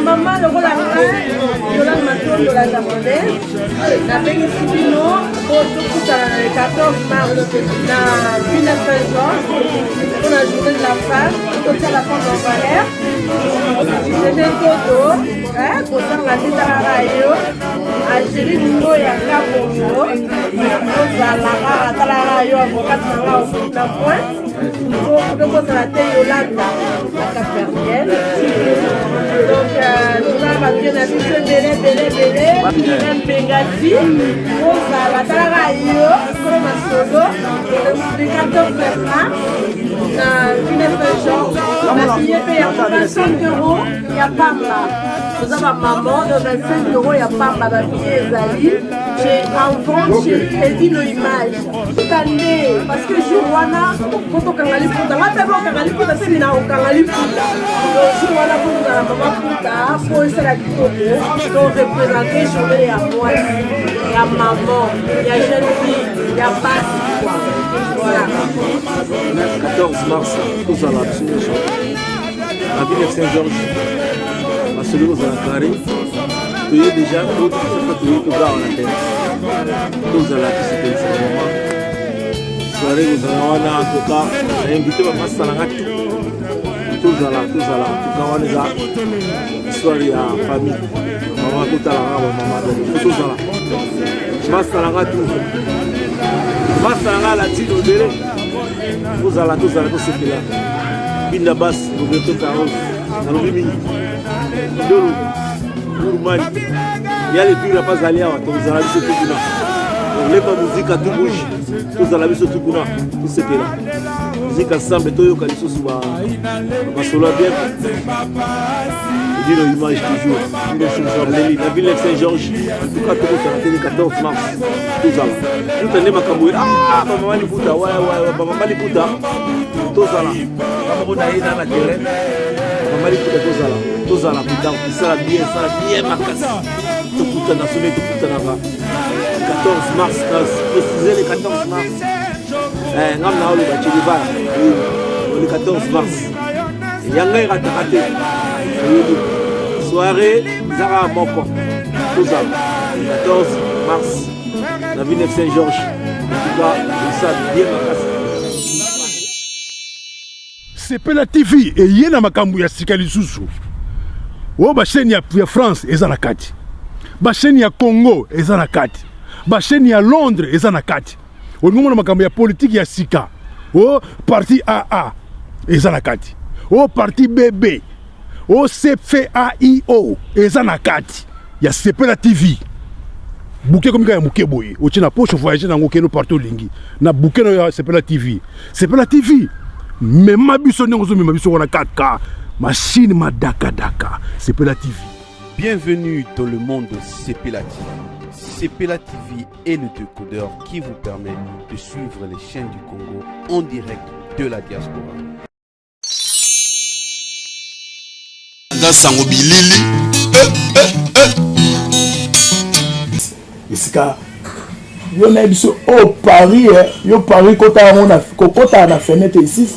maman le rôle de la maison de la japonaise, la Bénéficino, pour le 14 mars, la ville pour la journée de la femme, pour la femme en valeur. C'était Toto, pour faire la tête à la radio, Algérie du Mot et à Capongo, la radio, avocat de la pointe. Donc, on a été Yolanda, la Capernienne. Donc, nous avons bien Bélé, même Bengati, la Talaïo, comme un solo, le 14 mars, la fille paye 25 €, il n'y a pas là. Nous avons maman, de 25 €, il n'y a pas là, la fille Ezali. J'ai en vente chez Eddie nos images. Cette année, parce que Jourwana, quand on kangali puta, on va d'abord kangali puta, c'est mina on kangali puta. Donc Jourwana pour nous la maman puta, pour essayer la kitobo, donc représenter journée à moi, et à maman, il y a jeune fille, il y a pas quoi. Voilà. 14 mars, tous à la ville de Saint-Georges, à celui où on a carré. Tu es déjà tout ce que tu as en tête. Tous à la société, c'est le moment. Soirée, vous en tout cas, j'ai invité ma masse à la rate. Tous à la, tout cas, on est là. Soirée à famille. Maman, tout à la rate, maman, tous à la. Masse à la rate, masse à la rate, la tire, tous à la, tout c'est là. Binda basse, vous venez tout à l'heure. Dans le mini. Il y a les filles qui ne pas aller à la vie, on lève la musique à tout bouge, tous à la vie, tout ce qui est là. Musique ensemble, tout le monde va solo bien. Il dit l'image toujours. La ville de Saint-Georges, en tout cas, tout le monde 14 mars, tous à la. Tout le monde va maman Liputa, ouais, maman Liputa, tous à la. Maman Naïda dans la terrain, maman Liputa, tous à la. Ça la bien marqué. Tout le monde a sonné, tout le monde a 14 mars, préciser le 14 mars. Le 14 mars. Yanga ira raté. Soirée, Zara Moko. Tout ça. 14 mars. La ville de Saint-Georges. En tout cas, ça bien marqué. Sepela TV et yena makambu ya sikali susu. O ba chaîne ya France eza na kati. Ba chaîne ya Congo eza na kati. Ba chaîne ya Londres eza na kati. O ngomona makambu ya politique ya sika. O parti AA eza na kati. O parti BB. O CFAIO eza na kati. Ya Sepela TV. Bouquet comme ya muke boye. O tina poche voyager na ngokeno partout lingi. Na bouquet no ya Sepela TV. Sepela TV. Mais ma biso n'engozo mais ma biso on a 4K. Machine ma daka. Sepela TV. Bienvenue dans le monde de Sepela TV. Sepela TV est le décodeur qui vous permet de suivre les chaînes du Congo en direct de la diaspora. Sango bilili. Isika yo na biso au Paris yo Paris kota na fenêtre ici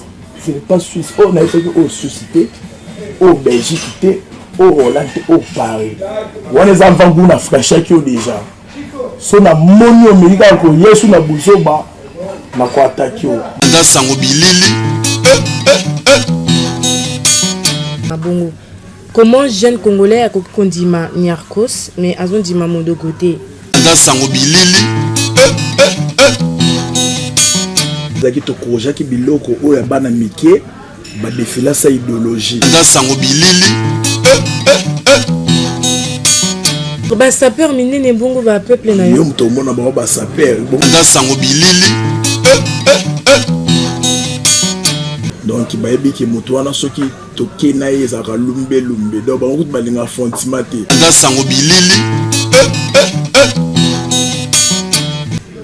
c'est pas Suisse on a fait au suscité au Belgique au Hollande au Paris on les enfants goût na fraîcheur qui déjà so na moni o milika ko yesu na buzoba na ko attaquer o sango bilili. Bongo. Comment jeune congolais a kondima Niarkos mais azon dima modo côté sango bilili. Zaki to projet ki biloko o ya bana mike ba défiler sa idéologie sango bilili. Ba sapeur minene bongo ba peuple na yo mto mona ba sapeur bongo sango bilili. Donc ba yebi ki moto wana soki to kena ezaka lumbe donc ba route balinga fontimate sango bilili.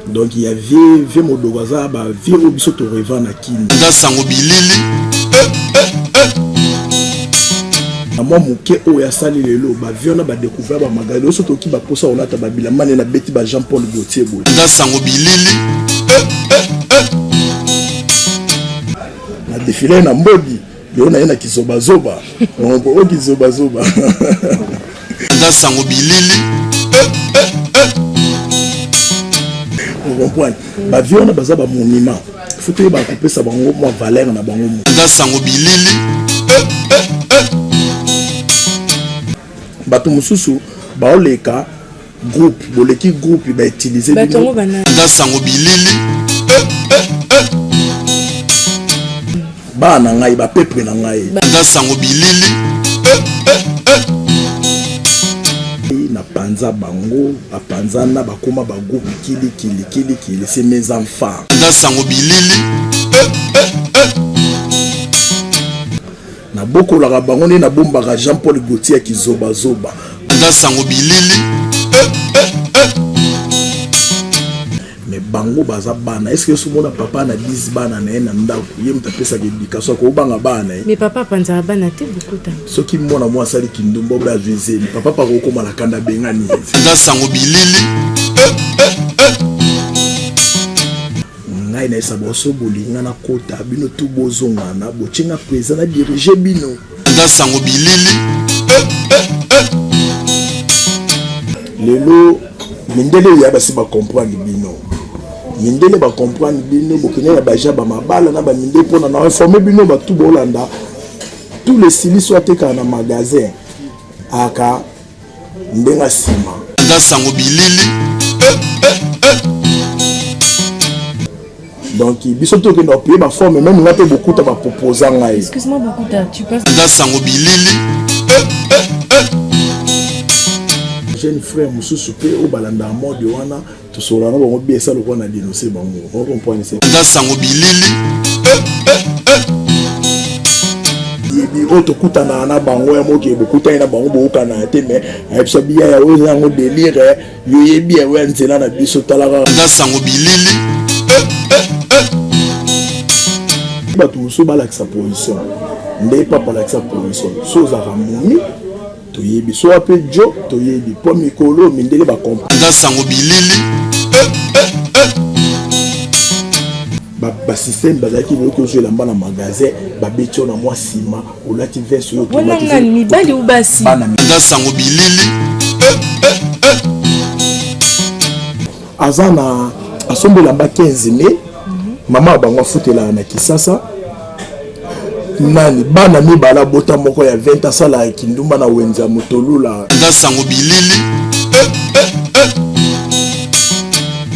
Donc il y a vieux modogaza ba vieux biso to revana kini sango bilili. Moi muke o ya sali lelo ba viona ba découvrir ba magalo so to ki ba posa olata ba bilamane na beti ba Jean-Paul Gaultier boy sango bilili. na défilé na mbodi yo na yena kizobazoba o kizobazoba nga sango bilili vous comprenez ba viona baza ba monument faut que ba couper ça bango mo valeur na bango nga sango bilili bato mosusu baoleka groupe boleki groupe ba utiliser nga sango bilili bana ngai ba peuple na ngai nga sango bilili na panza bango bapanzana bakoma ba groupe kili c'est mes enfants nga sango bilili na bokolaka bango nde na bombaka Jean-Paul Gaultier kizobazoba nga sango bilili mais bango baza bana est-ce que ce monde papa na 10 bana na na ndako ye mutapesa éducation ko banga bana mais papa panza bana te beaucoup ta soki mona moi sali kindumbo bra vise papa pa ko koma la kanda bengani nga sango bilili ngai na esa boso bolinga na kota bino tu bozonga na bochenga président na diriger bino nga sango bilili lelo mindele ya basi ba comprendre bino mindele ba comprendre bino bokenya ya baja ba mabala na ba mindele pona na informer bino ba tout bolanda tous les silis soit teka na magasin aka ndenga sima nga sango bilili donc biso to ke na payer ba forme même ngape beaucoup ta ba proposer ngai excuse-moi beaucoup ta tu passes nga sango bilili jeune frère mususu pe o balanda mode wana to sola na bango biesa lo na dénoncer bango on comprend ça nga sango bilili yebi o to kutana na bango ya moke bokutana na bango bokana te mais ayebisa biya ya o yango délire yo yebi ya wa nzela na biso talaka nga sango bilili bato musu balakisa position nde papa balakisa position so ozaka momi toyebi so ape jo toyebi po mikolo mindele bakompa nga sango bilili basystème bazalaki boyoki ozwela mba na magasin babeti yo na mwa nsima olati veste oyo wana mibali ou basi nga sango bilili aza na asombela mba 15 mai mama bango afutelaka na kisasa nani bana mibala bota moko ya 20 asala kindumba na wenza motolula nga sango bilili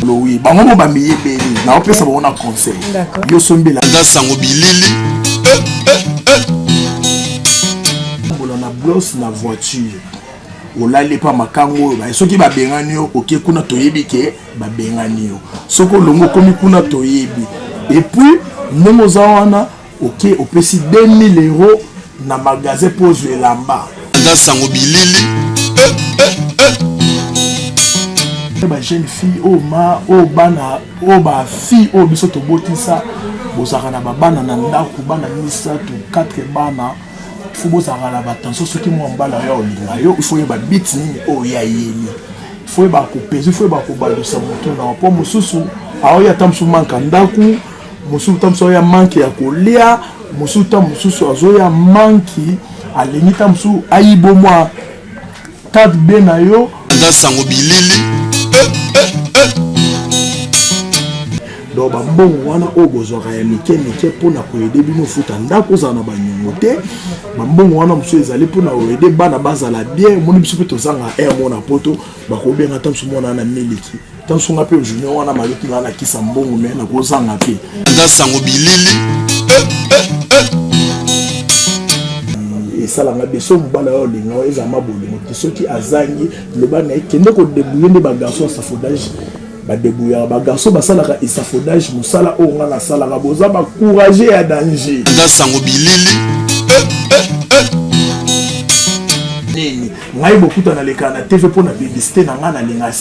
oui bango mo bamiyebeli na opesa bango na conseil yo sombela nga sango bilili bola na blouse na voiture olali pa makango oyo soki babengani yo oke kuna toyebi ke babengani yo soki olongo komi kuna toyebi et puis ndenge oza wana ok opesi 2000 € na magasin po ozwa elamba nga sango bilili ba jeune fille o bana o ba fille o biso tobotisa bozaka na babana na ndako bana misatu 4 bana faut bozaka na batension soki mwa mbala ya olinga yo il faut yeba bit nini o ya yeli il faut yeba kopesa il faut yeba kobalusa moto na po mosusu aoya tamsu manka ndako mosusu tamsu ya manke ya kolia mosusu azoya manki alengi tamsu ayibo mwa 4 be na yo nga sango bilili donc bambongo wana oyo bozwaka ya mike mpona koyede bino futa ndako ozala na banyongo te bambongo wana mosusu ezali mpona koyede bana bazala bien omoni biso mpe tozanga air mona poto bakobenga ta mosu mona na miliki ta mosu nga mpe junior wana maloki nga nakisa mbongo me nakozanga mpe nga sango bilili esalanga beso mobala oyo olinga oyo ezala mabolingo te soki azangi loba na ye kende kodebuye nde bagarso ya safodage badebuyaka bagarso basalaka esafodage mosala oyo nga nasalaka boza bacourage ya danger nga sango bilili nini ngai bokuta naleka na tv mpo na publicité na ngai nalinga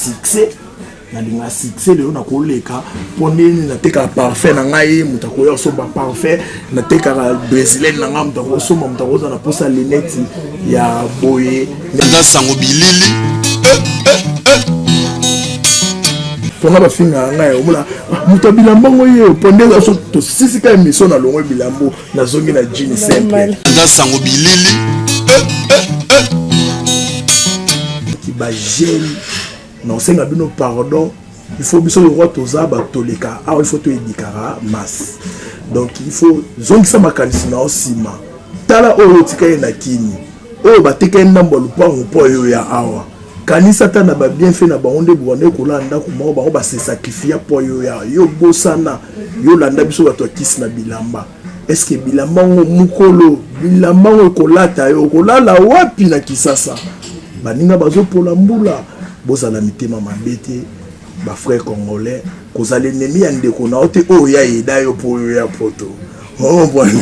succès lelo nakoleka mpo nini natekaka parfait na ngai moto akoya kosomba parfait natekaka brésilienne na ngai moto akosomba moto akoza na posa lineti ya boye nga sango bilili Pour nga bafinga nga omona muto bilamba ngoye pondeza so to sisika émission na longo bilambo na zongi na jean simple nga sango bilili qui ba gêne non senga bino pardon il faut biso le roi toza ba toleka il faut to edikara masse donc il faut zongi sa makanisi na osima tala oyo tika na kini oyo bateka ndambo lupango po yo ya awa kanisa ta na ba bien fait na ba onde bonde kolanda ko mo ba ba se sacrifier po yo ya yo bosana yo landa biso bato kisi na bilamba est-ce que bilamba mukolo bilamba kolata yo kolala wapi na kisasa baninga bazo pola mbula bozala mitema mabete ba frère congolais kozala ennemi ya ndeko na ote oyo ya eda yo po yo ya poto oh bwana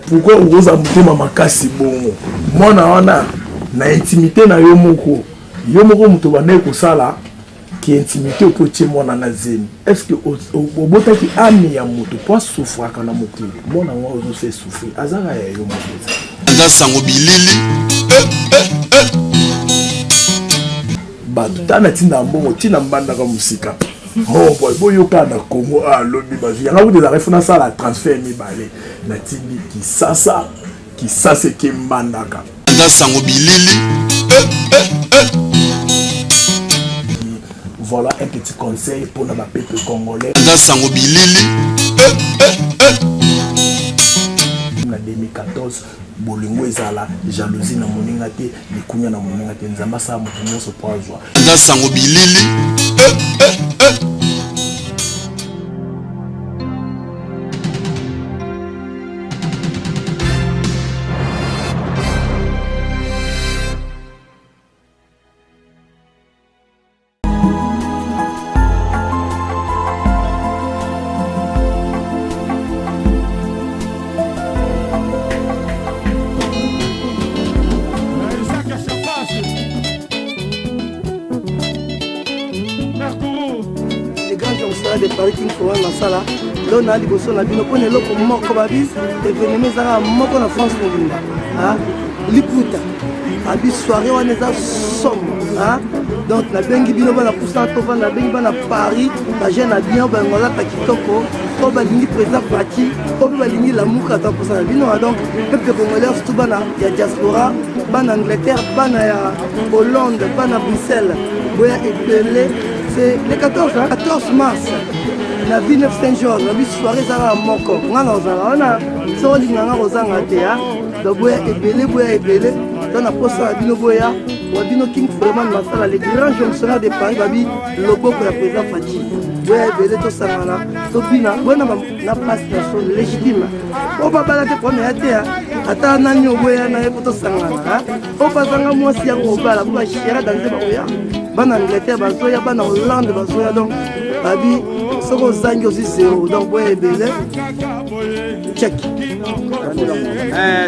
pourquoi oza mutema makasi bongo mona wana na intimité na yo moko muto bane kosala ki intimité po tie mona na zemi est-ce que obota ki ami ya moto po souffrir kana moto mona ngo ozo se souffrir azanga ya yo moto nga sango bilili ba tana tinda mbongo tina mbanda ka musika oh boy boyo kana Congo lobi ba vi nga vous des na sala transfert mi balé na tindi ki sasa ke mbandaka nga sango bilili voilà un petit conseil pour le peuple congolais. Nga sango bilili na 2014 bolingo ezala jalousie na moninga te likunya na moninga te nzamba sa moto nyonso po azwa nga sango bilili de Paris qui faut la sala là na liboso na bino pone loko moko babi événement ezaka moko na France mobimba ah liputa abi soirée wana eza somme ah donc na bengi bino bana poussa to na bengi bana Paris ba jeune bien ba ngola ta kitoko to ba lingi président Fati to ba lingi la muka ta poussa na bino donc peuple congolais surtout bana ya diaspora bana Angleterre bana ya Hollande bana Bruxelles boya epelé. C'est le 14 mars, la ville de Saint-Georges, la ville soirée Zara Moko. On a sur l'inganga Rosanga Théa, la boya est belé, dans la poste à Bino Boya, ou à Bino King vraiment Massala, les grands fonctionnaires de Paris, Babi, le logo pour la présidente Fati. Boya est belé, tout ça, Topina, bonne na passe légitime. On va pas la première Théa, attends, Nanyo Boya, n'a pas tout ça. On va s'en moi si on va la boua chiera dans les Boya. Bana Angleterre bazoya bana Hollande bazoya donc babi soko zangi aussi zéro donc boye belé check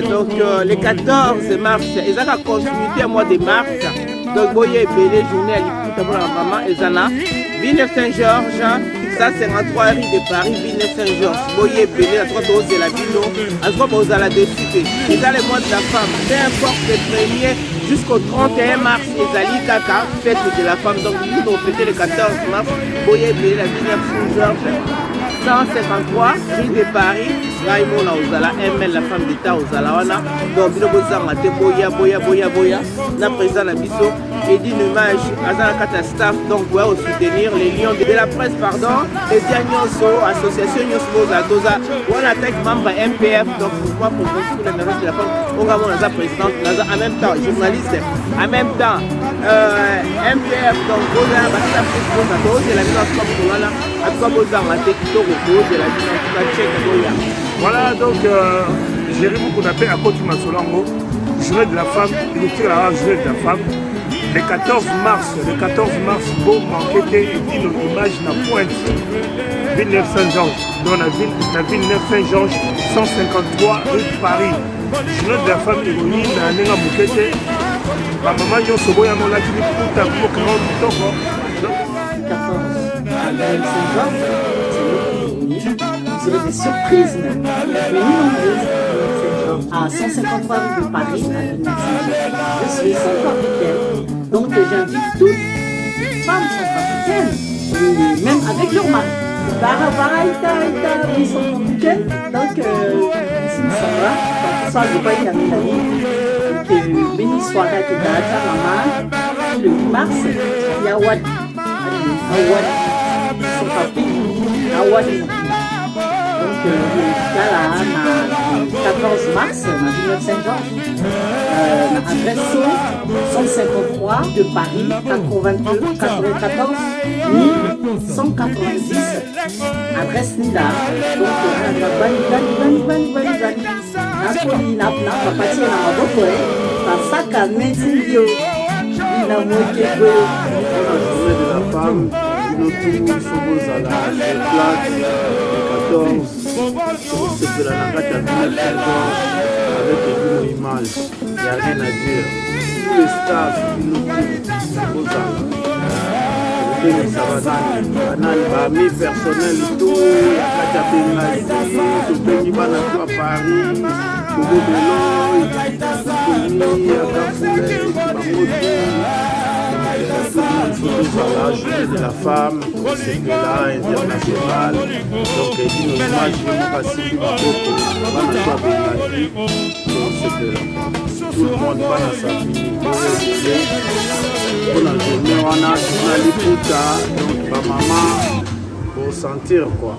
donc le 14 mars ils ont la continuité mois de mars donc boye belé journée à l'écoute pour la maman ezana Ville Saint-Georges ça c'est en 3 rue de Paris Ville Saint-Georges boye belé à 3 doses de la ville à 3 doses à la décité et dans les mois de la femme peu importe le premier jusqu'au 31 mars, Ezali Kaka, fête de la femme. Donc nous avons fêté le 14 mars, Boye Belé, la ville Saint-Georges, 153, rue de Paris, Raymond Ozala, ML, la femme d'État Ozala, donc nous avons Boya, la président Nabiso, et dit hommage à Zanakata staff, donc pour soutenir les lions de la presse, pardon, les Diagnoso, association Nyosmo Zadoza, on attaque membre MPF, donc pour la mairie de la femme, on va voir la présidente, en même temps, journaliste, en même temps, MPF, donc on a la présidente, et la mise en place pour là, à quoi vous en avez qui de la mise en place. Voilà, donc, Jérémy Kounapé à Côte Masolango, journée de la femme, il tire la journée de la femme. Le 14 mars, bon manqué et dit nos images na pointe. Villeneuve Saint-Georges, dans la Villeneuve Saint-Georges, 153 rue de Paris. Journée de la femme héroïne, à Nenga Moukete. Ma maman yon sobo ya mola kini puta pour 40 ans. 14 à Villeneuve Saint-Georges, c'est des surprises même. À 153 rue de Paris, à Villeneuve Saint-Georges. Je suis centrafricaine. Donc j'invite toutes les femmes centrafricaines. et même avec leur mari. Ils sont week-end, donc ici ça va, ça je crois qu'il y a une année que béni soirée qui est à maman le 8 mars, il y a Wad, son papi, à Wad. Donc là, le 14 mars, dans la ville de Saint-Georges, l'adresse 153 de Paris, 94 190, adresse Nida. Donc, c'est de la nagata avec une image, il n'y a rien à dire. Tous les staffs, mes personnels, tout, à Paris, la journée de la femme, c'est que là, internationale, donc il y a une image de tout le monde va dans sa vie, on a journée, on a l'écoute, donc ma maman, pour sentir quoi.